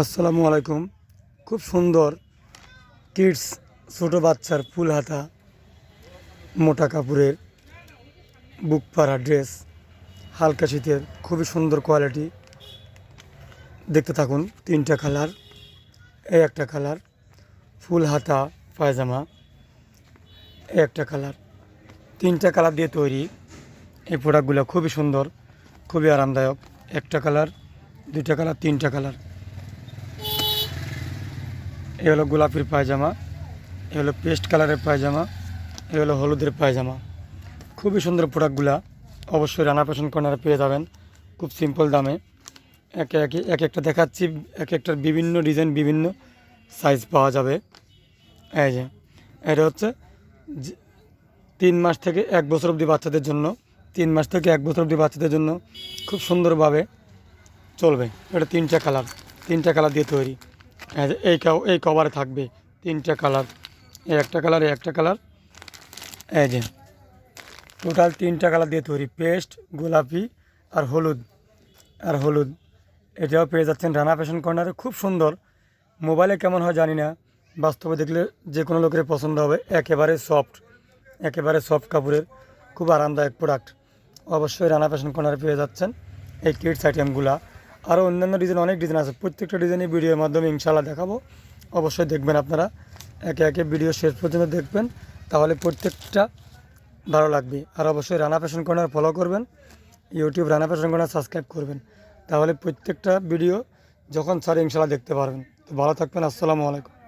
আসসালামু আলাইকুম। খুব সুন্দর কিডস ছোটো বাচ্চার ফুল হাতা মোটা কাপড়ের বুক পাড়া ড্রেস, হালকা শীতের, খুবই সুন্দর কোয়ালিটি। দেখতে থাকুন। তিনটা কালার, এই একটা কালার, ফুল হাতা পায়জামা, এই একটা কালার। তিনটা কালার দিয়ে তৈরি এই প্রোডাক্টগুলো খুবই সুন্দর, খুবই আরামদায়ক। একটা কালার, দুইটা কালার, তিনটা কালার। এ হলো গোলাপির পায়জামা, এ হলো পেস্ট কালারের পায়জামা, এ হলো হলুদের পায়জামা। খুবই সুন্দর প্রোডাক্টগুলা। অবশ্যই রানা ফ্যাশন কর্নারে পেয়ে যাবেন খুব সিম্পল দামে। একে একে এক একটা দেখাচ্ছি, এক একটার বিভিন্ন ডিজাইন, বিভিন্ন সাইজ পাওয়া যাবে। এই যে এটা হচ্ছে 3 মাস থেকে 1 বছর অবধি বাচ্চাদের জন্য, 3 মাস থেকে 1 বছর অবধি বাচ্চাদের জন্য খুব সুন্দরভাবে চলবে। এটা তিনটা কালার দিয়ে তৈরি। এই যে এই কভারে থাকবে তিনটা কালার, এই একটা কালার, এই একটা কালার। এই যে টোটাল তিনটা কালার দিয়ে তৈরি, পেস্ট, গোলাপি আর হলুদ। এটাও পেয়ে যাচ্ছেন রানা ফ্যাশন কর্নারে। খুব সুন্দর। মোবাইলে কেমন হয় জানি না, বাস্তবে দেখলে যে কোনো লোকের পছন্দ হবে। একেবারে সফট কাপড়ের খুব আরামদায়ক প্রোডাক্ট। অবশ্যই রানা ফ্যাশন কর্নারে পেয়ে যাচ্ছেন এই কিডস আইটেমগুলা। আরও অন্যান্য ডিজাইন, অনেক ডিজাইন আছে। প্রত্যেকটা ডিজাইনই ভিডিওর মাধ্যমে ইনশাআল্লাহ দেখাবো। অবশ্যই দেখবেন আপনারা, একে একে ভিডিও শেষ পর্যন্ত দেখবেন, তাহলে প্রত্যেকটা ভালো লাগবে। আর অবশ্যই রানা ফ্যাশন কর্নার ফলো করবেন, YouTube Rana fashion corner subscribe করবেন, তাহলে প্রত্যেকটা ভিডিও যখন ছাড়ে ইনশাআল্লাহ দেখতে পারবেন। তো ভালো থাকবেন। আসসালামু আলাইকুম।